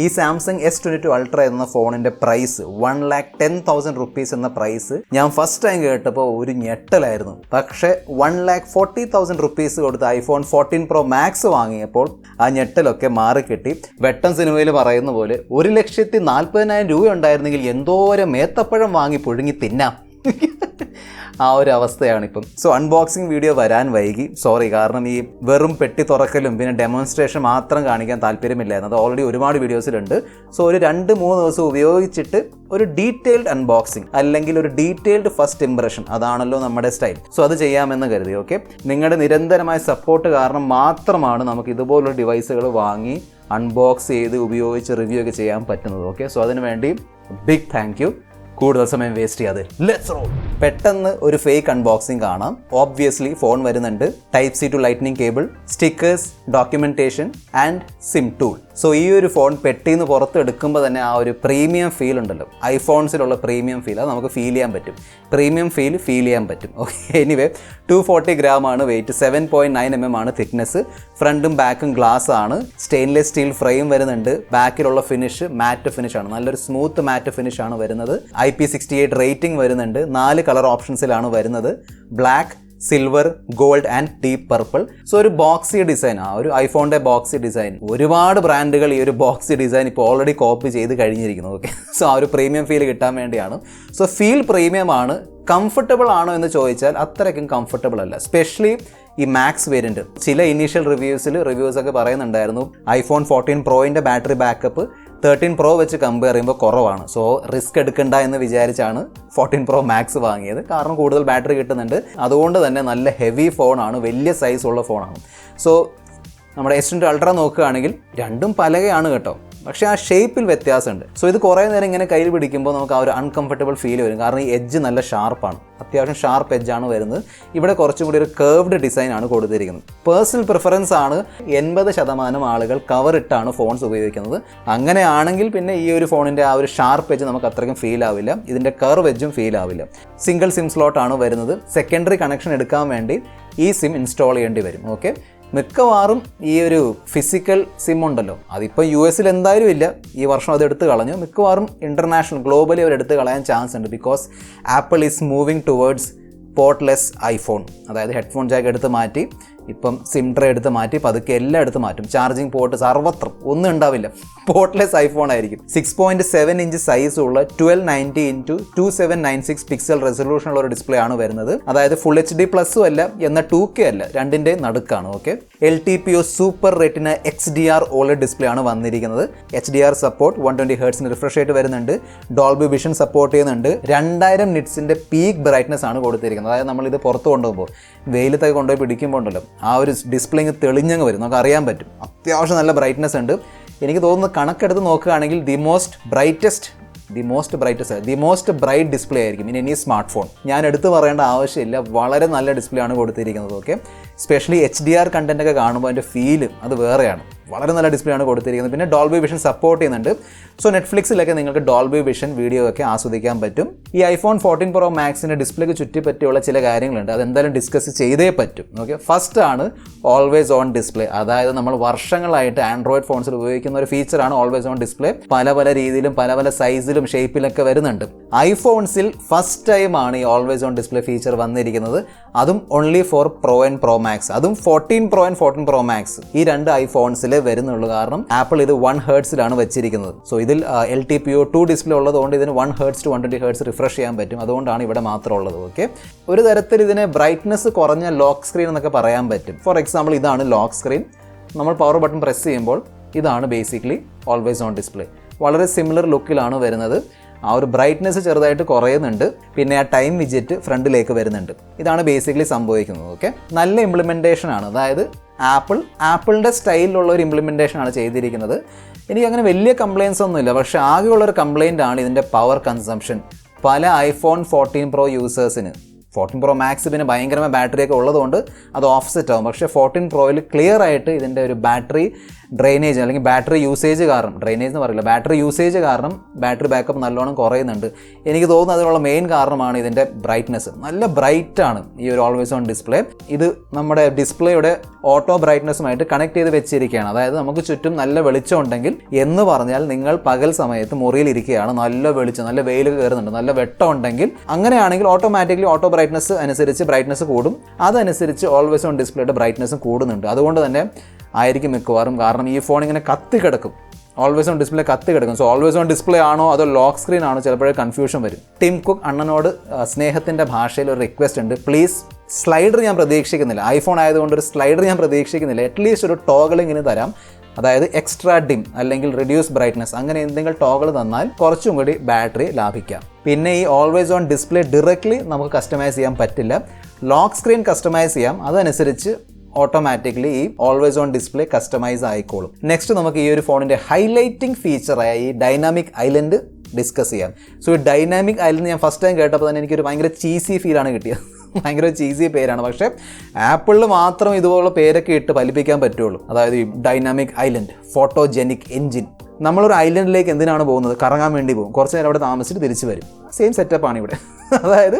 ഈ Samsung S22 ultra എന്ന ഫോണിൻ്റെ പ്രൈസ് 1,10,000 റുപ്പീസ് എന്ന പ്രൈസ് ഞാൻ ഫസ്റ്റ് ടൈം കേട്ടപ്പോൾ ഒരു ഞെട്ടലായിരുന്നു. പക്ഷേ 1,40,000 റുപ്പീസ് കൊടുത്ത് iPhone 14 Pro Max വാങ്ങിയപ്പോൾ ആ ഞെട്ടലൊക്കെ മാറിക്കിട്ടി. വെട്ടം സിനിമയിൽ പറയുന്ന പോലെ 1,40,000 രൂപ ഉണ്ടായിരുന്നെങ്കിൽ എന്തോരം ഏത്തപ്പഴം വാങ്ങി പുഴുങ്ങി തിന്നാം. ആ ഒരു അവസ്ഥയാണിപ്പം. സോ അൺബോക്സിങ് വീഡിയോ വരാൻ വൈകി, സോറി. കാരണം ഈ വെറും പെട്ടി തുറക്കലും പിന്നെ ഡെമോൺസ്ട്രേഷൻ മാത്രം കാണിക്കാൻ താല്പര്യമില്ലായിരുന്നു. അത് ഓൾറെഡി ഒരുപാട് വീഡിയോസിലുണ്ട്. സോ ഒരു 2-3 ദിവസം ഉപയോഗിച്ചിട്ട് ഒരു ഡീറ്റെയിൽഡ് അൺബോക്സിങ് അല്ലെങ്കിൽ ഒരു ഡീറ്റെയിൽഡ് ഫസ്റ്റ് ഇംപ്രഷൻ, അതാണല്ലോ നമ്മുടെ സ്റ്റൈൽ. സോ അത് ചെയ്യാമെന്ന് കരുതി. ഓക്കെ, നിങ്ങളുടെ നിരന്തരമായ സപ്പോർട്ട് കാരണം മാത്രമാണ് നമുക്ക് ഇതുപോലുള്ള ഡിവൈസുകൾ വാങ്ങി അൺബോക്സ് ചെയ്ത് ഉപയോഗിച്ച് റിവ്യൂ ഒക്കെ ചെയ്യാൻ പറ്റുന്നത്. ഓക്കെ, സോ അതിന് വേണ്ടി ബിഗ് താങ്ക് യു. കൂടുതൽ സമയം വേസ്റ്റ് ചെയ്യാതെ ലെറ്റ്സ് റോൾ. പെട്ടെന്ന് ഒരു ഫേക്ക് അൺബോക്സിംഗ് കാണാം. ഓബ്വിയസ്ലി ഫോൺ വരുന്നുണ്ട്, Type-C to Lightning cable, stickers, documentation and SIM tool. So ഈ ഒരു ഫോൺ പെട്ടിന്ന് പുറത്ത് എടുക്കുമ്പോൾ തന്നെ ആ ഒരു പ്രീമിയം ഫീൽ ഉണ്ടല്ലോ, ഐഫോൺസിലുള്ള പ്രീമിയം ഫീൽ, അത് നമുക്ക് ഫീൽ ചെയ്യാൻ പറ്റും. പ്രീമിയം ഫീൽ ചെയ്യാൻ പറ്റും. ഓക്കെ, എനിവേ 240 ഗ്രാം ആണ് വെയിറ്റ്, 7.9 mm ആണ് തിക്നെസ്. ഫ്രണ്ടും ബാക്കും ഗ്ലാസ് ആണ്, സ്റ്റെയിൻലെസ് സ്റ്റീൽ ഫ്രെയിം വരുന്നുണ്ട്. ബാക്കിലുള്ള ഫിനിഷ് മാറ്റ് ഫിനിഷ് ആണ്, നല്ലൊരു സ്മൂത്ത് മാറ്റ് ഫിനിഷ് ആണ് വരുന്നത്. IP68 റേറ്റിംഗ് വരുന്നുണ്ട്. 4 കളർ ഓപ്ഷൻസിലാണ് വരുന്നത്, black, silver, gold and deep purple. So ഒരു ബോക്സി ഡിസൈൻ, ആ ഒരു ഐഫോണിൻ്റെ ബോക്സി ഡിസൈൻ, ഒരുപാട് ബ്രാൻഡുകൾ ഈ ഒരു ബോക്സി ഡിസൈൻ ഇപ്പോൾ ഓൾറെഡി കോപ്പി ചെയ്ത് കഴിഞ്ഞിരിക്കുന്നു. ഓക്കെ, സോ ആ ഒരു പ്രീമിയം ഫീൽ കിട്ടാൻ വേണ്ടിയാണ്. സോ ഫീൽ പ്രീമിയം ആണ്. കംഫർട്ടബിൾ ആണോ എന്ന് ചോദിച്ചാൽ അത്രയ്ക്കും കംഫർട്ടബിൾ അല്ല, സ്പെഷ്യലി ഈ മാക്സ് വേരിയൻറ്റ്. ചില ഇനീഷ്യൽ റിവ്യൂസൊക്കെ പറയുന്നുണ്ടായിരുന്നു iPhone 14 Proൻ്റെ ബാറ്ററി ബാക്കപ്പ് 13 Pro വെച്ച് കമ്പയർ ചെയ്യുമ്പോൾ കുറവാണ്. സോ റിസ്ക് എടുക്കണ്ട എന്ന് വിചാരിച്ചാണ് 14 Pro Max വാങ്ങിയത്. കാരണം കൂടുതൽ ബാറ്ററി കിട്ടുന്നുണ്ട്, അതുകൊണ്ട് തന്നെ നല്ല ഹെവി ഫോണാണ്, വലിയ സൈസുള്ള ഫോണാണ്. സോ നമ്മുടെ S22 അൾട്ര നോക്കുകയാണെങ്കിൽ രണ്ടും പലകയാണ് കേട്ടോ, പക്ഷേ ആ ഷേപ്പിൽ വ്യത്യാസമുണ്ട്. സോ ഇത് കുറേ നേരം ഇങ്ങനെ കയ്യിൽ പിടിക്കുമ്പോൾ നമുക്ക് ആ ഒരു അൺകംഫർട്ടബിൾ ഫീൽ വരും. കാരണം ഈ എഡ്ജ് നല്ല ഷാർപ്പാണ്, അത്യാവശ്യം ഷാർപ്പ് എഡ്ജാണ് വരുന്നത്. ഇവിടെ കുറച്ചും കൂടി ഒരു കേർവ്ഡ് ഡിസൈനാണ് കൊടുത്തിരിക്കുന്നത്. പേഴ്സണൽ പ്രിഫറൻസ് ആണ്, 80% ആളുകൾ കവർ ഇട്ടാണ് ഫോൺസ് ഉപയോഗിക്കുന്നത്. അങ്ങനെയാണെങ്കിൽ പിന്നെ ഈ ഒരു ഫോണിൻ്റെ ആ ഒരു ഷാർപ്പ് എഡ്ജ് നമുക്ക് അത്രയ്ക്കും ഫീൽ ആവില്ല, ഇതിൻ്റെ കർവ് എഡ്ജും ഫീൽ ആവില്ല. സിംഗിൾ സിം സ്ലോട്ടാണ് വരുന്നത്. സെക്കൻഡറി കണക്ഷൻ എടുക്കാൻ വേണ്ടി ഈ സിം ഇൻസ്റ്റാൾ ചെയ്യേണ്ടി വരും. ഓക്കെ, മിക്കവാറും ഈ ഒരു ഫിസിക്കൽ സിം ഉണ്ടല്ലോ, അതിപ്പോൾ US എന്തായാലും ഇല്ല, ഈ വർഷം അത് എടുത്ത് കളഞ്ഞു. മിക്കവാറും ഇൻ്റർനാഷണൽ ഗ്ലോബലി അവർ എടുത്ത് കളയാൻ ചാൻസ് ഉണ്ട്. Because Apple is moving towards portless iPhone. അതായത് ഹെഡ്ഫോൺ ജാക്ക് എടുത്ത് മാറ്റി, ഇപ്പം സിം ട്രേ എടുത്ത് മാറ്റി, പതുക്കെ എല്ലാം എടുത്ത് മാറ്റും. ചാർജിങ് പോർട്ട് സർവത്ര ഒന്നും ഉണ്ടാവില്ല, പോർട്ട്ലെസ് ഐഫോൺ ആയിരിക്കും. 6.7 ഇഞ്ച് സൈസുള്ള 1290x2796 പിക്സൽ റെസൊല്യൂഷനുള്ള ഒരു ഡിസ്പ്ലേ ആണ് വരുന്നത്. അതായത് ഫുൾ HD പ്ലസും അല്ല, എന്നാൽ 2K അല്ല, രണ്ടിൻ്റെ നടുക്കാണ്. Okay, LTPO super retina XDR OLED display ആണ് വന്നിരിക്കുന്നത്. HDR support, 120 Hz refresh rate വരുന്നുണ്ട്, ഡോൾബി വിഷൻ സപ്പോർട്ട് ചെയ്യുന്നുണ്ട്. 2000 നിറ്റ്സിൻ്റെ പീക്ക് ബ്രൈറ്റ്നസ് ആണ് കൊടുത്തിരിക്കുന്നത്. അതായത് നമ്മളിത് പുറത്ത് കൊണ്ടുപോകുമ്പോൾ, വെയിലത്തൊക്കെ കൊണ്ടുപോയി പിടിക്കുമ്പോൾ ഉണ്ടല്ലോ, ആ ഒരു ഡിസ്പ്ലേ തെളിഞ്ഞങ്ങ് വരും, നമുക്ക് അറിയാൻ പറ്റും. അത്യാവശ്യം നല്ല ബ്രൈറ്റ്നസ് ഉണ്ട്. എനിക്ക് തോന്നുന്നു കണക്കെടുത്ത് നോക്കുകയാണെങ്കിൽ ദി മോസ്റ്റ് ബ്രൈറ്റ് ഡിസ്പ്ലേ ആയിരിക്കും ഇൻ എനി സ്മാർട്ട് ഫോൺ. ഞാൻ എടുത്തു പറയേണ്ട ആവശ്യമില്ല, വളരെ നല്ല ഡിസ്പ്ലേ ആണ് കൊടുത്തിരിക്കുന്നത്. ഓക്കെ, സ്പെഷ്യലി HDR കണ്ടന്റ് ഒക്കെ കാണുമ്പോൾ അതിൻ്റെ ഫീല് അത് വേറെയാണ്. വളരെ നല്ല ഡിസ്പ്ലേ ആണ് കൊടുത്തിരിക്കുന്നത്. പിന്നെ ഡോൾബി വിഷൻ സപ്പോർട്ട് ചെയ്യുന്നുണ്ട്. സോ നെറ്റ്ഫ്ലിക്സിലൊക്കെ നിങ്ങൾക്ക് ഡോൾബി വിഷൻ വീഡിയോ ഒക്കെ ആസ്വദിക്കാൻ പറ്റും. ഈ iPhone 14 Pro Maxൻ്റെ ഡിസ്പ്ലേക്ക് ചുറ്റിപ്പറ്റിയുള്ള ചില കാര്യങ്ങളുണ്ട്, അതെന്തായാലും ഡിസ്കസ് ചെയ്തേ പറ്റും. ഓക്കെ, ഫസ്റ്റ് ആണ് ഓൾവേസ് ഓൺ ഡിസ്പ്ലേ. അതായത് നമ്മൾ വർഷങ്ങളായിട്ട് ആൻഡ്രോയിഡ് ഫോൺസിൽ ഉപയോഗിക്കുന്ന ഒരു ഫീച്ചറാണ് ഓൾവേസ് ഓൺ ഡിസ്പ്ലേ. പല രീതിയിലും പല സൈസിലും ഷേപ്പിലൊക്കെ വരുന്നുണ്ട്. ഐഫോൺസിൽ ഫസ്റ്റ് ടൈമാണ് ഈ ഓൾവേസ് ഓൺ ഡിസ്പ്ലേ ഫീച്ചർ വന്നിരിക്കുന്നത്. അതും only for Pro and Pro Max. അതും 14 Pro and 14 Pro Max ഈ രണ്ട് ഐഫോൺസിൽ വരുന്നുള്ളൂ. കാരണം ആപ്പിൾ ഇത് 1 Hz വെച്ചിരിക്കുന്നത്. സോ ഇതിൽ LTPO 2 ഡിസ്പ്ലേ ഉള്ളതുകൊണ്ട് ഇതിന് 1 Hz to 120 Hz റിഫ്രഷ് ചെയ്യാൻ പറ്റും. അതുകൊണ്ടാണ് ഇവിടെ മാത്രം ഉള്ളത്. ഓക്കെ, ഒരു തരത്തിൽ ഇതിനെ ബ്രൈറ്റ്നസ് കുറഞ്ഞ ലോക്ക് സ്ക്രീൻ എന്നൊക്കെ പറയാൻ പറ്റും. ഫോർ എക്സാമ്പിൾ, ഇതാണ് ലോക്ക് സ്ക്രീൻ. നമ്മൾ പവർ ബട്ടൺ പ്രസ് ചെയ്യുമ്പോൾ ഇതാണ് ബേസിക്കലി ഓൾവേസ് ഓൺ ഡിസ്പ്ലേ. വളരെ സിമിലർ ലുക്കിലാണ് വരുന്നത്. ആ ഒരു ബ്രൈറ്റ്നസ് ചെറുതായിട്ട് കുറയുന്നുണ്ട്. പിന്നെ ആ ടൈം ഫ്രണ്ടിലേക്ക് വരുന്നുണ്ട്. ഇതാണ് ബേസിക്കലി സംഭവിക്കുന്നത്. ഓക്കെ, നല്ല ഇംപ്ലിമെൻറ്റേഷൻ ആണ്. അതായത് ആപ്പിളിൻ്റെ സ്റ്റൈലിലുള്ള ഒരു ഇംപ്ലിമെൻറ്റേഷൻ ആണ് ചെയ്തിരിക്കുന്നത്. എനിക്ക് അങ്ങനെ വലിയ കംപ്ലയിൻസ് ഒന്നുമില്ല. പക്ഷേ ആകെയുള്ളൊരു കംപ്ലയിൻ്റ് ആണ് ഇതിൻ്റെ പവർ കൺസംഷൻ. പല iPhone 14 Pro യൂസേഴ്സിന് 14 Pro Max പിന്നെ ഭയങ്കരമായ ബാറ്ററിയൊക്കെ ഉള്ളതുകൊണ്ട് അത് ഓഫ്സെറ്റ് ആവും. പക്ഷേ 14 Proയിൽ ക്ലിയർ ആയിട്ട് ഇതിൻ്റെ ഒരു ബാറ്ററി ഡ്രെയിനേജ് അല്ലെങ്കിൽ ബാറ്ററി യൂസേജ് കാരണം, ഡ്രെയിനേജ് എന്ന് പറയില്ല, ബാറ്ററി യൂസേജ് കാരണം ബാറ്ററി ബാക്കപ്പ് നല്ലോണം കുറയുന്നുണ്ട്. എനിക്ക് തോന്നുന്നു അതിനുള്ള മെയിൻ കാരണമാണ് ഇതിൻ്റെ ബ്രൈറ്റ്നസ്. നല്ല ബ്രൈറ്റാണ് ഈ ഒരു ഓൾവേസ് ഓൺ ഡിസ്പ്ലേ. ഇത് നമ്മുടെ ഡിസ്പ്ലേയുടെ ഓട്ടോ ബ്രൈറ്റ്നസ്സുമായിട്ട് കണക്ട് ചെയ്ത് വെച്ചിരിക്കുകയാണ്. അതായത് നമുക്ക് ചുറ്റും നല്ല വെളിച്ചം ഉണ്ടെങ്കിൽ എന്ന് പറഞ്ഞാൽ നിങ്ങൾ പകൽ സമയത്ത് മുറിയിൽ ഇരിക്കുകയാണ്, നല്ല വെളിച്ചം, നല്ല വെയിൽ കയറുന്നുണ്ട്, നല്ല വെട്ടം ഉണ്ടെങ്കിൽ അങ്ങനെയാണെങ്കിൽ ഓട്ടോമാറ്റിക്കലി ഓട്ടോ ബ്രൈറ്റ്നസ് അനുസരിച്ച് ബ്രൈറ്റ്നസ് കൂടും. അതനുസരിച്ച് ഓൾവേസ് ഓൺ ഡിസ്പ്ലേയുടെ ബ്രൈറ്റ്നസ്സും കൂടുന്നുണ്ട്. അതുകൊണ്ട് തന്നെ ആയിരിക്കും മിക്കവാറും. കാരണം ഈ ഫോൺ ഇങ്ങനെ കത്തി കിടക്കും, ഓൾവേസ് ഓൺ ഡിസ്പ്ലേ കത്തി കിടക്കും. സോ ഓൾവേസ് ഓൺ ഡിസ്പ്ലേ ആണോ അതോ ലോക്ക് സ്ക്രീൻ ആണോ, ചിലപ്പോഴേ കൺഫ്യൂഷൻ വരും. ടിം കുക്ക് അണ്ണനോട് സ്നേഹത്തിൻ്റെ ഭാഷയിൽ ഒരു റിക്വസ്റ്റ് ഉണ്ട്. പ്ലീസ് സ്ലൈഡർ ഞാൻ പ്രതീക്ഷിക്കുന്നില്ല, ഐഫോൺ ആയതുകൊണ്ട് ഒരു സ്ലൈഡർ ഞാൻ പ്രതീക്ഷിക്കുന്നില്ല. അറ്റ്ലീസ്റ്റ് ഒരു ടോഗിളിങ്ങിന് തരാം. അതായത് എക്സ്ട്രാ ഡിം അല്ലെങ്കിൽ റിഡ്യൂസ് ബ്രൈറ്റ്നസ് അങ്ങനെ എന്തെങ്കിലും ടോഗിൾ തന്നാൽ കുറച്ചും കൂടി ബാറ്ററി ലാഭിക്കാം. പിന്നെ ഈ ഓൾവേസ് ഓൺ ഡിസ്പ്ലേ ഡയറക്റ്റ്ലി നമുക്ക് കസ്റ്റമൈസ് ചെയ്യാൻ പറ്റില്ല. ലോക്ക് സ്ക്രീൻ കസ്റ്റമൈസ് ചെയ്യാം. അതനുസരിച്ച് ഓട്ടോമാറ്റിക്കലി ഈ ഓൾവേസ് ഓൺ ഡിസ്പ്ലേ കസ്റ്റമൈസ് ആയിക്കോളും. നെക്സ്റ്റ് നമുക്ക് ഈ ഒരു ഫോണിൻ്റെ ഹൈലൈറ്റിംഗ് ഫീച്ചറായ ഈ ഡൈനാമിക് ഐലൻഡ് ഡിസ്കസ് ചെയ്യാം. സോ ഈ ഡൈനാമിക് ഐലൻഡ് ഞാൻ ഫസ്റ്റ് ടൈം കേട്ടപ്പോൾ തന്നെ എനിക്കൊരു ഭയങ്കര ചീസി ഫീലാണ് കിട്ടിയത്. ഭയങ്കര ചീസി പേരാണ്. പക്ഷേ ആപ്പിളിൽ മാത്രം ഇതുപോലുള്ള പേരൊക്കെ ഇട്ട് ഫലിപ്പിക്കാൻ പറ്റുള്ളൂ. അതായത് ഈ ഡൈനാമിക് ഐലൻഡ്, ഫോട്ടോജെനിക് എൻജിൻ. നമ്മളൊരു ഐലൻഡിലേക്ക് എന്തിനാണ് പോകുന്നത്? കറങ്ങാൻ വേണ്ടി പോകും, കുറച്ച് നേരം അവിടെ താമസിച്ചിട്ട് തിരിച്ചു വരും. സെയിം സെറ്റപ്പാണ് ഇവിടെ. അതായത്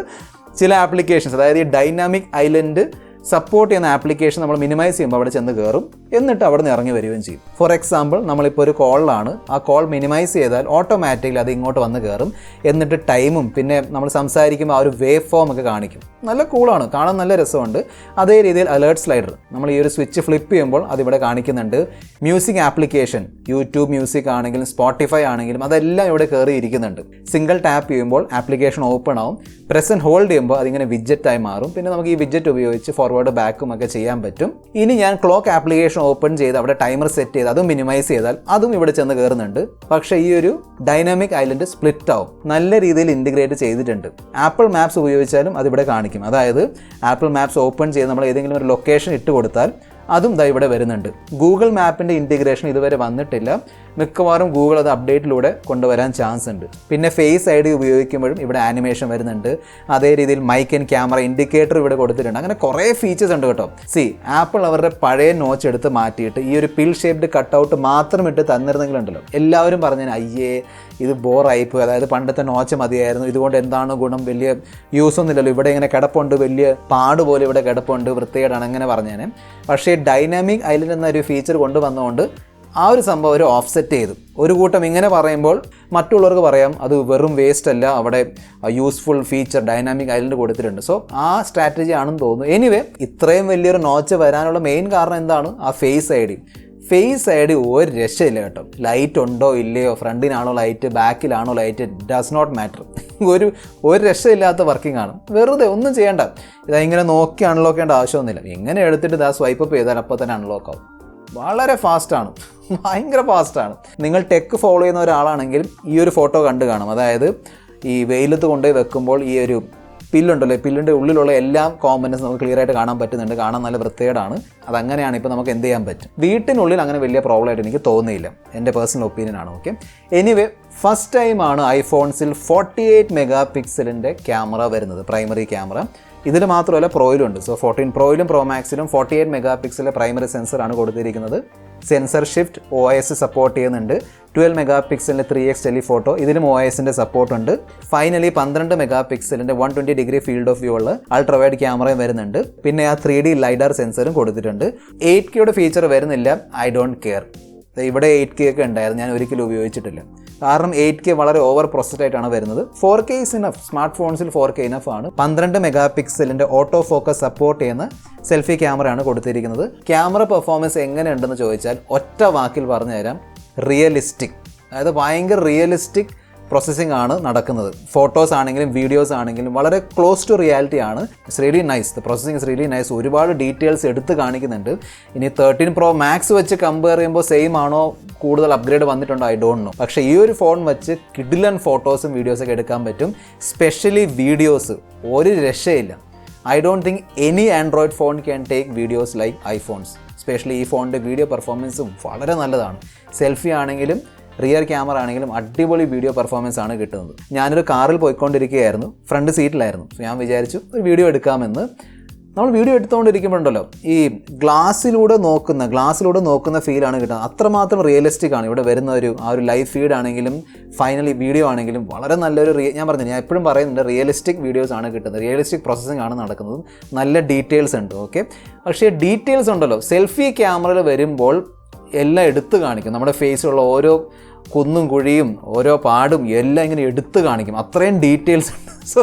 ചില ആപ്ലിക്കേഷൻസ്, അതായത് ഈ ഡൈനാമിക് ഐലൻഡ് സപ്പോർട്ട് ചെയ്യുന്ന ആപ്ലിക്കേഷൻ നമ്മൾ മിനിമൈസ് ചെയ്യുമ്പോൾ അവിടെ ചെന്ന് കയറും, എന്നിട്ട് അവിടെ നിന്ന് ഇറങ്ങി വരികയും ചെയ്യും. ഫോർ എക്സാമ്പിൾ, നമ്മളിപ്പോൾ ഒരു കോളിലാണ്, ആ കോൾ മിനിമൈസ് ചെയ്താൽ ഓട്ടോമാറ്റിക്കലി അത് ഇങ്ങോട്ട് വന്ന് കയറും. എന്നിട്ട് ടൈമും പിന്നെ നമ്മൾ സംസാരിക്കുമ്പോൾ ആ ഒരു വേവ് ഫോം ഒക്കെ കാണിക്കും. നല്ല കൂളാണ്, കാണാൻ നല്ല രസമുണ്ട്. അതേ രീതിയിൽ അലേർട്ട് സ്ലൈഡർ, നമ്മൾ ഈ ഒരു സ്വിച്ച് ഫ്ലിപ്പ് ചെയ്യുമ്പോൾ അതിവിടെ കാണിക്കുന്നുണ്ട്. മ്യൂസിക് ആപ്ലിക്കേഷൻ, യൂട്യൂബ് മ്യൂസിക് ആണെങ്കിലും സ്പോട്ടിഫൈ ആണെങ്കിലും അതെല്ലാം ഇവിടെ കയറിയിരിക്കുന്നുണ്ട്. സിംഗിൾ ടാപ്പ് ചെയ്യുമ്പോൾ ആപ്ലിക്കേഷൻ ഓപ്പൺ ആവും. പ്രസ് ആൻഡ് ഹോൾഡ് ചെയ്യുമ്പോൾ അതിങ്ങനെ വിഡ്ജറ്റായി മാറും. പിന്നെ നമുക്ക് ഈ വിഡ്ജറ്റ് ഉപയോഗിച്ച് ഫോർവേഡ് ബാക്കും ഒക്കെ ചെയ്യാൻ പറ്റും. ഇനി ഞാൻ ക്ലോക്ക് ആപ്ലിക്കേഷൻ ഓപ്പൺ ചെയ്ത് അവിടെ ടൈമർ സെറ്റ് ചെയ്ത് അതും മിനിമൈസ് ചെയ്താൽ അതും ഇവിടെ ചെന്ന് കയറുന്നുണ്ട്. പക്ഷേ ഈ ഒരു ഡൈനാമിക് ഐലൻഡ് സ്പ്ലിറ്റ് ആവും. നല്ല രീതിയിൽ ഇൻറ്റിഗ്രേറ്റ് ചെയ്തിട്ടുണ്ട്. ആപ്പിൾ മാപ്സ് ഉപയോഗിച്ചാലും അതിവിടെ കാണിക്കും. അതായത് ആപ്പിൾ മാപ്സ് ഓപ്പൺ ചെയ്ത് നമ്മൾ ഏതെങ്കിലും ഒരു ലൊക്കേഷൻ ഇട്ട് കൊടുത്താൽ അതും ദാ ഇവിടെ വരുന്നുണ്ട്. ഗൂഗിൾ മാപ്പിൻ്റെ ഇൻറ്റിഗ്രേഷൻ ഇതുവരെ വന്നിട്ടില്ല. മിക്കവാറും ഗൂഗിൾ അത് അപ്ഡേറ്റിലൂടെ കൊണ്ടുവരാൻ ചാൻസ് ഉണ്ട്. പിന്നെ ഫേസ് ഐ ഡി ഉപയോഗിക്കുമ്പോഴും ഇവിടെ ആനിമേഷൻ വരുന്നുണ്ട്. അതേ രീതിയിൽ മൈക്ക് ആൻഡ് ക്യാമറ ഇൻഡിക്കേറ്റർ ഇവിടെ കൊടുത്തിട്ടുണ്ട്. അങ്ങനെ കുറേ ഫീച്ചേഴ്സ് ഉണ്ട് കേട്ടോ. ആപ്പിൾ അവരുടെ പഴയ നോച്ച് എടുത്ത് മാറ്റിയിട്ട് ഈ ഒരു പിൽ ഷേപ്ഡ് കട്ടൗട്ട് മാത്രം ഇട്ട് തന്നിരുന്നെങ്കിലുണ്ടല്ലോ, എല്ലാവരും പറഞ്ഞു അയ്യേ ഇത് ബോറായിപ്പോയി, അതായത് പണ്ടത്തെ നോച്ച് മതിയായിരുന്നു, ഇതുകൊണ്ട് എന്താണ് ഗുണം, വലിയ യൂസ് ഒന്നുമില്ലല്ലോ, ഇവിടെ ഇങ്ങനെ കിടപ്പുണ്ട്, വലിയ പാട് പോലെ ഇവിടെ കിടപ്പുണ്ട്, വൃത്തികേടാണ്, അങ്ങനെ പറഞ്ഞേനെ. പക്ഷേ ഡൈനാമിക് ഐലൻഡ് എന്നൊരു ഫീച്ചർ കൊണ്ടുവന്നുകൊണ്ട് ആ ഒരു സംഭവം അവർ ഓഫ്സെറ്റ് ചെയ്തു. ഒരു കൂട്ടം ഇങ്ങനെ പറയുമ്പോൾ മറ്റുള്ളവർക്ക് പറയാം അത് വെറും വേസ്റ്റ് അല്ല, അവിടെ യൂസ്ഫുൾ ഫീച്ചർ ഡൈനാമിക് ഐലൻഡ് കൊടുത്തിട്ടുണ്ട്. സോ ആ സ്ട്രാറ്റജി ആണെന്ന് തോന്നുന്നു. എനിവേ, ഇത്രയും വലിയൊരു നോച്ച് വരാനുള്ള മെയിൻ കാരണം എന്താണ്? ആ face I D. Face I D ഒരു രക്ഷയില്ല കേട്ടോ. ലൈറ്റ് ഉണ്ടോ ഇല്ലയോ, ഫ്രണ്ടിനാണോ ലൈറ്റ്, ബാക്കിലാണോ ലൈറ്റ്, ഡസ് നോട്ട് മാറ്റർ. ഒരു രക്ഷയില്ലാത്ത വർക്കിംഗ് ആണ്. വെറുതെ ഒന്നും ചെയ്യേണ്ട. ഇങ്ങനെ നോക്കി അൺലോക്ക് ചെയ്യേണ്ട ആവശ്യമൊന്നുമില്ല. ഇങ്ങനെ എടുത്തിട്ട് ഇതാ സ്വൈപ്പ് അപ്പ് ചെയ്താൽ അപ്പോൾ തന്നെ അൺലോക്ക് ആവും. വളരെ ഫാസ്റ്റാണ്, ഭയങ്കര ഫാസ്റ്റാണ്. നിങ്ങൾ ടെക്ക് ഫോളോ ചെയ്യുന്ന ഒരാളാണെങ്കിൽ ഈ ഒരു ഫോട്ടോ കണ്ടു കാണും. അതായത് ഈ വെയിലത്ത് കൊണ്ടുപോയി വെക്കുമ്പോൾ ഈ ഒരു പില്ലുണ്ടല്ലോ, പില്ലിൻ്റെ ഉള്ളിലുള്ള എല്ലാ കോമ്പനൻസും നമുക്ക് ക്ലിയർ ആയിട്ട് കാണാൻ പറ്റുന്നുണ്ട്. കാണാൻ നല്ല വൃത്തികേടാണ്. അതങ്ങനെയാണ്. ഇപ്പോൾ നമുക്ക് എന്ത് ചെയ്യാൻ പറ്റും? വീട്ടിനുള്ളിൽ അങ്ങനെ വലിയ പ്രോബ്ലം ആയിട്ട് എനിക്ക് തോന്നിയില്ല. എൻ്റെ പേഴ്സണൽ ഒപ്പീനിയൻ ആണ്. ഓക്കെ, എനിവേ, ഫസ്റ്റ് ടൈമാണ് ഐഫോൺസിൽ 48 മെഗാ പിക്സലിൻ്റെ ക്യാമറ വരുന്നത്, പ്രൈമറി ക്യാമറ. ഇതിൽ മാത്രമല്ല പ്രോയിലും ഉണ്ട്. സോ 14 പ്രോയിലും പ്രോ മാക്സിലും 48 മെഗാ പിക്സലിലെ പ്രൈമറി സെൻസറാണ് കൊടുത്തിരിക്കുന്നത്. സെൻസർ ഷിഫ്റ്റ് OIS സപ്പോർട്ട് ചെയ്യുന്നുണ്ട്. 12 മെഗാ പിക്സലിൻ്റെ 3x ടെലിഫോട്ടോ, ഇതിലും OISൻ്റെ സപ്പോർട്ടുണ്ട്. ഫൈനലി 12 മെഗാ പിക്സലിൻ്റെ 120 ഡിഗ്രി ഫീൽഡ് ഓഫ് വ്യൂ ഉള്ള അൾട്രാ വൈഡ് ക്യാമറയും വരുന്നുണ്ട്. പിന്നെ ആ 3D ലൈഡാർ സെൻസറും കൊടുത്തിട്ടുണ്ട്. 8Kയുടെ ഫീച്ചർ വരുന്നില്ല. I don't care. ഇവിടെ 8K ഒക്കെ ഉണ്ടായിരുന്നു, ഞാൻ ഒരിക്കലും ഉപയോഗിച്ചിട്ടില്ല. കാരണം 8K വളരെ ഓവർ പ്രോസസ്ഡ് ആയിട്ടാണ് വരുന്നത്. 4K is enough. Smart ഫോൺസിൽ 4K enough ആണ്. 12 മെഗാ പിക്സലിൻ്റെ ഓട്ടോ ഫോക്കസ് സപ്പോർട്ട് ചെയ്യുന്ന സെൽഫി ക്യാമറയാണ് കൊടുത്തിരിക്കുന്നത്. ക്യാമറ പെർഫോമൻസ് എങ്ങനെയുണ്ടെന്ന് ചോദിച്ചാൽ ഒറ്റ വാക്കിൽ പറഞ്ഞു തരാം, റിയലിസ്റ്റിക്. അതായത് ഭയങ്കര റിയലിസ്റ്റിക് പ്രോസസ്സിംഗ് ആണ് നടക്കുന്നത്. ഫോട്ടോസ് ആണെങ്കിലും വീഡിയോസ് ആണെങ്കിലും വളരെ ക്ലോസ് ടു റിയാലിറ്റി ആണ്. It's really nice. The processing is really nice. ഒരുപാട് ഡീറ്റെയിൽസ് എടുത്ത് കാണിക്കുന്നുണ്ട്. ഇനി 13 Pro Max വെച്ച് കമ്പയർ ചെയ്യുമ്പോൾ സെയിം ആണോ, കൂടുതൽ അപ്ഗ്രേഡ് വന്നിട്ടുണ്ടോ, ഐ ഡോണ്ട് നോ. പക്ഷേ ഈ ഒരു ഫോൺ വെച്ച് കിഡിലൻ ഫോട്ടോസും വീഡിയോസൊക്കെ എടുക്കാൻ പറ്റും. സ്പെഷ്യലി വീഡിയോസ് ഒരു രക്ഷയില്ല. I don't think any Android phone can take videos like iPhones. Specially ഈ ഫോണിൻ്റെ വീഡിയോ പെർഫോമൻസും വളരെ നല്ലതാണ്. സെൽഫി ആണെങ്കിലും റിയർ ക്യാമറ ആണെങ്കിലും അടിപൊളി വീഡിയോ പെർഫോമൻസ് ആണ് കിട്ടുന്നത്. ഞാനൊരു കാറിൽ പോയിക്കൊണ്ടിരിക്കുകയായിരുന്നു, ഫ്രണ്ട് സീറ്റിലായിരുന്നു. സോ ഞാൻ വിചാരിച്ചു ഒരു വീഡിയോ എടുക്കാമെന്ന്. നമ്മൾ വീഡിയോ എടുത്തുകൊണ്ടിരിക്കുമ്പോഴുണ്ടല്ലോ ഈ ഗ്ലാസ്സിലൂടെ നോക്കുന്ന ഫീലാണ് കിട്ടുന്നത്. അത്രമാത്രം റിയലിസ്റ്റിക് ആണ് ഇവിടെ വരുന്ന ആ ഒരു ലൈവ് ഫീഡ് ആണെങ്കിലും ഫൈനലി വീഡിയോ ആണെങ്കിലും വളരെ നല്ലൊരു ഞാൻ എപ്പോഴും പറയുന്നുണ്ട്, റിയലിസ്റ്റിക് വീഡിയോസ് ആണ് കിട്ടുന്നത്, റിയലിസ്റ്റിക് പ്രോസസ്സിംഗ് ആണ് നടക്കുന്നത്, നല്ല ഡീറ്റെയിൽസ് ഉണ്ട്. ഓക്കെ, പക്ഷേ ഡീറ്റെയിൽസ് ഉണ്ടല്ലോ സെൽഫി ക്യാമറയിൽ വരുമ്പോൾ എല്ലാം എടുത്തു കാണിക്കും. നമ്മുടെ ഫേസിലുള്ള ഓരോ കുന്നും കുഴിയും ഓരോ പാടും എല്ലാം ഇങ്ങനെ എടുത്തു കാണിക്കും. അത്രയും ഡീറ്റെയിൽസ് ഉണ്ട്. സോ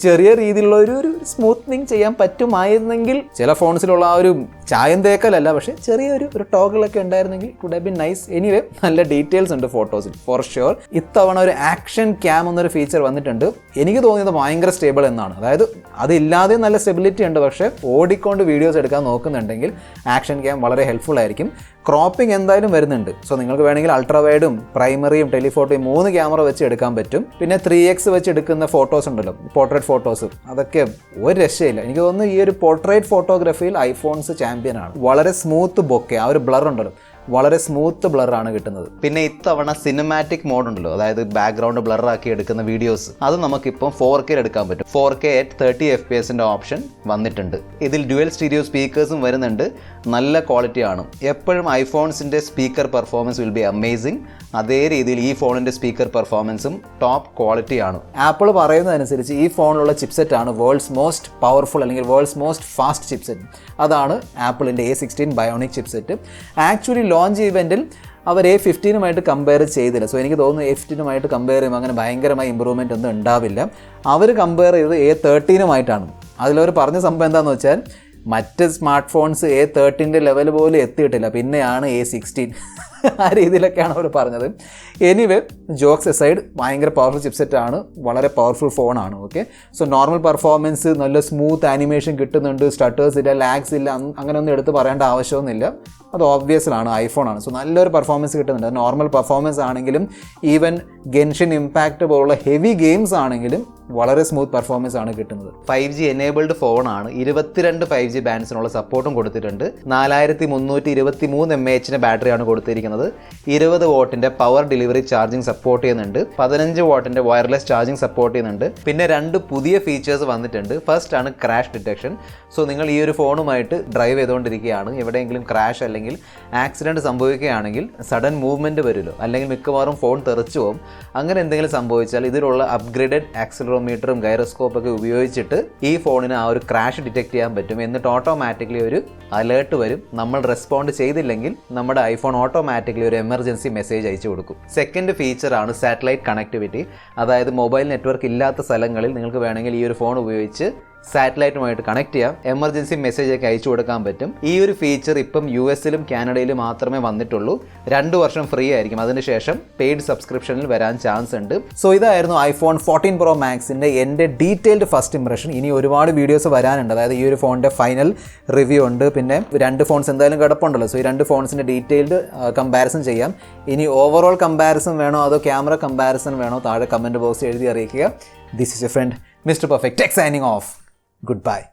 ചെറിയ രീതിയിലുള്ള ഒരു സ്മൂത്തനിങ് ചെയ്യാൻ പറ്റുമായിരുന്നെങ്കിൽ, ചില ഫോൺസിലുള്ള ആ ഒരു ചായം തേക്കലല്ല, പക്ഷേ ചെറിയൊരു ടോഗിളൊക്കെ ഉണ്ടായിരുന്നെങ്കിൽ could have been nice. Anyway നല്ല ഡീറ്റെയിൽസ് ഉണ്ട് ഫോട്ടോസിൽ ഫോർ ഷുവർ. ഇത്തവണ ഒരു ആക്ഷൻ ക്യാം എന്നൊരു ഫീച്ചർ വന്നിട്ടുണ്ട്. എനിക്ക് തോന്നിയത് ഭയങ്കര സ്റ്റേബിൾ എന്നാണ്. അതായത് അതില്ലാതെ നല്ല സ്റ്റെബിലിറ്റി ഉണ്ട്, പക്ഷേ ഓടിക്കൊണ്ട് വീഡിയോസ് എടുക്കാൻ നോക്കുന്നുണ്ടെങ്കിൽ ആക്ഷൻ ക്യാം വളരെ ഹെൽപ്ഫുൾ ആയിരിക്കും. ക്രോപ്പിംഗ് എന്തായാലും വരുന്നുണ്ട്. സോ നിങ്ങൾക്ക് വേണമെങ്കിൽ അൾട്രാവൈഡും പ്രൈമറിയും ടെലിഫോട്ടോയും 3 ക്യാമറ വെച്ച് എടുക്കാൻ പറ്റും. പിന്നെ 3x വെച്ച് എടുക്കുന്ന ഫോട്ടോസ് ഉണ്ടല്ലോ, പോർട്രേറ്റ് ഫോട്ടോസ്, അതൊക്കെ ഒരു രക്ഷയില്ല. എനിക്ക് തോന്നുന്നു ഈ ഒരു പോർട്രേറ്റ് ഫോട്ടോഗ്രാഫിയിൽ ഐഫോൺസ് ചാമ്പ്യൻ ആണ്. വളരെ സ്മൂത്ത് ബൊക്കെ, ആ ഒരു ബ്ലർ ഉണ്ടല്ലോ, വളരെ സ്മൂത്ത് ബ്ലറാണ് കിട്ടുന്നത്. പിന്നെ ഇത്തവണ സിനിമാറ്റിക് മോഡ് ഉണ്ടല്ലോ, അതായത് ബാക്ക്ഗ്രൗണ്ട് ബ്ലറാക്കി എടുക്കുന്ന വീഡിയോസ്, അത് നമുക്കിപ്പം 4K എടുക്കാൻ പറ്റും. 4K at 30 FPS ഓപ്ഷൻ വന്നിട്ടുണ്ട്. ഇതിൽ ഡ്യുവൽ സ്റ്റീരിയോ സ്പീക്കേഴ്സും വരുന്നുണ്ട്. നല്ല ക്വാളിറ്റിയാണ്. എപ്പോഴും ഐഫോൺസിൻ്റെ speaker performance will be amazing. അതേ രീതിയിൽ ഈ ഫോണിൻ്റെ സ്പീക്കർ പെർഫോമൻസും ടോപ്പ് ക്വാളിറ്റിയാണ്. ആപ്പിൾ പറയുന്നതനുസരിച്ച് ഈ ഫോണിലുള്ള ചിപ്സെറ്റ് ആണ് വേൾഡ്സ് മോസ്റ്റ് പവർഫുൾ അല്ലെങ്കിൽ വേൾഡ്സ് മോസ്റ്റ് ഫാസ്റ്റ് ചിപ്സെറ്റ്. അതാണ് ആപ്പിളിൻ്റെ A16 Bionic chipset. Actually launch ഇവൻറ്റിൽ അവർ A15 കമ്പയർ ചെയ്തില്ല. സോ എനിക്ക് തോന്നുന്നു A15 കമ്പയർ ചെയ്യുമ്പോൾ അങ്ങനെ ഭയങ്കരമായ ഇമ്പ്രൂവ്മെൻ്റ് ഒന്നും ഉണ്ടാവില്ല. അവർ കമ്പയർ ചെയ്തത് A13 അതിലവർ പറഞ്ഞ സംഭവം എന്താണെന്ന് വെച്ചാൽ, മറ്റ് സ്മാർട്ട് ഫോൺസ് A13 ലെവൽ പോലും എത്തിയിട്ടില്ല, പിന്നെയാണ് A16 ആ രീതിയിലൊക്കെയാണ് അവർ പറഞ്ഞത്. എനിവേ, ജോക്സ് എസൈഡ്, ഭയങ്കര പവർഫുൾ ചിപ്സെറ്റ് ആണ്, വളരെ പവർഫുൾ ഫോണാണ്. ഓക്കെ, സോ നോർമൽ പെർഫോമൻസ്, നല്ല സ്മൂത്ത് ആനിമേഷൻ കിട്ടുന്നുണ്ട്, സ്റ്റട്ടേഴ്സ് ഇല്ല, ലാഗ്സ് ഇല്ല, അങ്ങനെയൊന്നും എടുത്ത് പറയേണ്ട ആവശ്യമൊന്നുമില്ല. അത് ഓബ്വിയസ്ലാണ്, ഐഫോണാണ്. സോ നല്ലൊരു പെർഫോമൻസ് കിട്ടുന്നുണ്ട്. നോർമൽ പെർഫോമൻസ് ആണെങ്കിലും ഈവൻ ഗെൻഷിൻ ഇമ്പാക്റ്റ് പോലുള്ള ഹെവി ഗെയിംസ് ആണെങ്കിലും വളരെ സ്മൂത്ത് പെർഫോമൻസ് ആണ് കിട്ടുന്നത്. 5G എനേബിൾഡ് ഫോണാണ്. 22 5G ബാൻഡ്സിനുള്ള സപ്പോർട്ടും കൊടുത്തിട്ടുണ്ട്. 4323 mAh ബാറ്ററിയാണ് കൊടുത്തിരിക്കുന്നത്. 20 വാട്ടിൻ്റെ പവർ ഡെലിവറി ചാർജിങ് സപ്പോർട്ട് ചെയ്യുന്നുണ്ട്. 15 വാട്ടിൻ്റെ വയർലെസ് ചാർജിങ് സപ്പോർട്ട് ചെയ്യുന്നുണ്ട്. പിന്നെ 2 പുതിയ ഫീച്ചേഴ്സ് വന്നിട്ടുണ്ട്. ഫസ്റ്റ് ആണ് ക്രാഷ് ഡിറ്റക്ഷൻ. സോ നിങ്ങൾ ഈ ഒരു ഫോണുമായിട്ട് ഡ്രൈവ് ചെയ്തുകൊണ്ടിരിക്കുകയാണ്, എവിടെയെങ്കിലും ക്രാഷ് അല്ലെങ്കിൽ ആക്സിഡൻറ്റ് സംഭവിക്കുകയാണെങ്കിൽ സഡൻ മൂവ്മെൻറ്റ് വരുമല്ലോ, അല്ലെങ്കിൽ മിക്കവാറും ഫോൺ തെറിച്ചു പോകും. അങ്ങനെ എന്തെങ്കിലും സംഭവിച്ചാൽ ഇതിലുള്ള അപ്ഗ്രേഡഡ് ആക്സിലറോമീറ്ററും ഗൈറോസ്കോപ്പൊക്കെ ഉപയോഗിച്ചിട്ട് ഈ ഫോണിന് ആ ഒരു ക്രാഷ് ഡിറ്റക്ട് ചെയ്യാൻ പറ്റും. എന്നിട്ട് ഓട്ടോമാറ്റിക്കലി ഒരു അലേർട്ട് വരും. നമ്മൾ റെസ്പോണ്ട് ചെയ്തില്ലെങ്കിൽ നമ്മുടെ ഐഫോൺ ഓട്ടോമാറ്റിക്കലി ഒരു എമർജൻസി മെസ്സേജ് അയച്ചു കൊടുക്കും. സെക്കൻഡ് ഫീച്ചറാണ് സാറ്റലൈറ്റ് കണക്ടിവിറ്റി. അതായത് മൊബൈൽ നെറ്റ്വർക്ക് ഇല്ലാത്ത സ്ഥലങ്ങളിൽ നിങ്ങൾക്ക് വേണമെങ്കിൽ ഈ ഒരു ഫോൺ ഉപയോഗിച്ച് സാറ്റലൈറ്റുമായിട്ട് കണക്ട് ചെയ്യാം, എമർജൻസി മെസ്സേജ് ഒക്കെ അയച്ചു കൊടുക്കാൻ പറ്റും. ഈ ഒരു ഫീച്ചർ ഇപ്പം US-ലും കാനഡയിലും മാത്രമേ വന്നിട്ടുള്ളൂ. 2 വർഷം ഫ്രീ ആയിരിക്കും. അതിനുശേഷം പെയ്ഡ് സബ്സ്ക്രിപ്ഷനിൽ വരാൻ ചാൻസ് ഉണ്ട്. സോ ഇതായിരുന്നു iPhone 14 Pro Maxൻ്റെ എൻ്റെ ഡീറ്റെയിൽഡ് ഫസ്റ്റ് ഇംപ്രഷൻ. ഇനി ഒരുപാട് വീഡിയോസ് വരാനുണ്ട്. അതായത് ഈ ഒരു ഫോണിൻ്റെ ഫൈനൽ റിവ്യൂ ഉണ്ട്. പിന്നെ 2 ഫോൺസ് എന്തായാലും കിടപ്പുണ്ടല്ലോ. സോ ഈ 2 ഫോൺസിൻ്റെ ഡീറ്റെയിൽഡ് കമ്പാരിസൺ ചെയ്യാം. ഇനി ഓവറോൾ കമ്പാരിസൺ വേണോ അതോ ക്യാമറ കമ്പാരിസൺ വേണോ, താഴെ കമൻറ്റ് ബോക്സിൽ എഴുതി അറിയിക്കുക. This is your friend Mr. Perfect Tech signing off. Goodbye.